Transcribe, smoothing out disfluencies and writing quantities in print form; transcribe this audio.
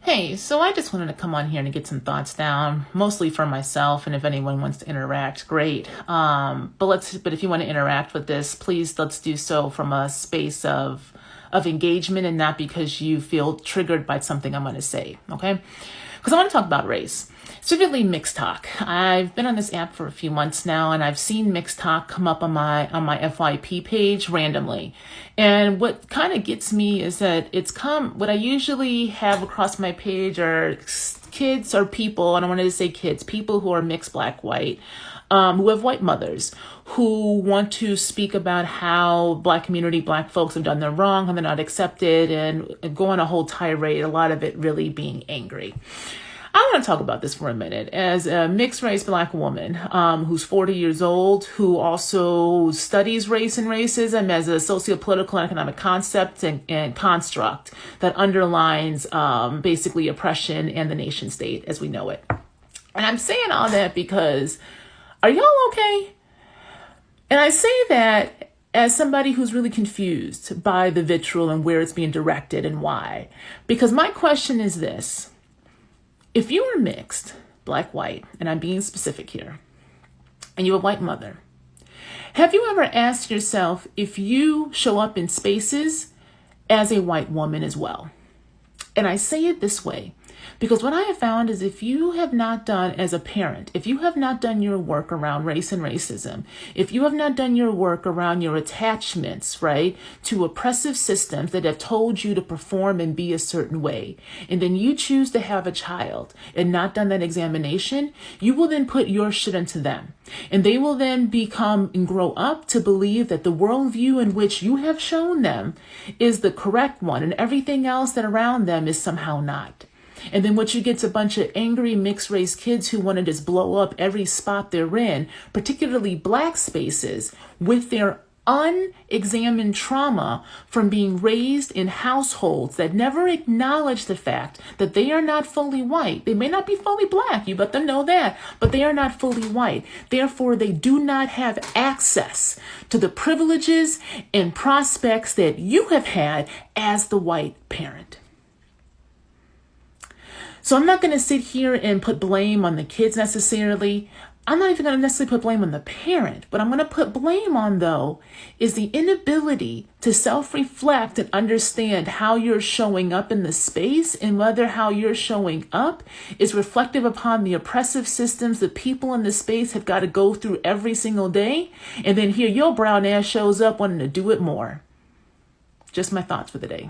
Hey, so I just wanted to come on here and get some thoughts down, mostly for myself, and if anyone wants to interact, great. But if you want to interact with this, please let's do so from a space of engagement and not because you feel triggered by something I'm going to say, okay? Because I want to talk about race, specifically Mix-Tok. I've been on this app for a few months now, and I've seen Mix-Tok come up on my FYP page randomly. And what kind of gets me is that what I usually have across my page are kids or people, and I wanted to say kids, people who are mixed black, white, who have white mothers, who want to speak about how black community, black folks have done them wrong and they're not accepted, and go on a whole tirade, a lot of it really being angry. I want to talk about this for a minute as a mixed race black woman who's 40 years old, who also studies race and racism as a socio-political and economic concept and construct that underlines basically oppression and the nation state as we know it. And I'm saying all that because, are y'all okay? And I say that as somebody who's really confused by the vitriol and where it's being directed and why. Because my question is this. If you are mixed, black, white, and I'm being specific here, and you have a white mother, have you ever asked yourself if you show up in spaces as a white woman as well? And I say it this way, because what I have found is if you have not done as a parent, if you have not done your work around race and racism, if you have not done your work around your attachments, right, to oppressive systems that have told you to perform and be a certain way, and then you choose to have a child and not done that examination, you will then put your shit into them. And they will then become and grow up to believe that the worldview in which you have shown them is the correct one, and everything else that around them is somehow not. And then what you get is a bunch of angry mixed race kids who want to just blow up every spot they're in, particularly black spaces, with their unexamined trauma from being raised in households that never acknowledge the fact that they are not fully white. They may not be fully black, you let them know that, but they are not fully white. Therefore, they do not have access to the privileges and prospects that you have had as the white parent. So I'm not going to sit here and put blame on the kids necessarily. I'm not even going to necessarily put blame on the parent. What I'm going to put blame on, though, is the inability to self-reflect and understand how you're showing up in the space and whether how you're showing up is reflective upon the oppressive systems that people in the space have got to go through every single day. And then here your brown ass shows up wanting to do it more. Just my thoughts for the day.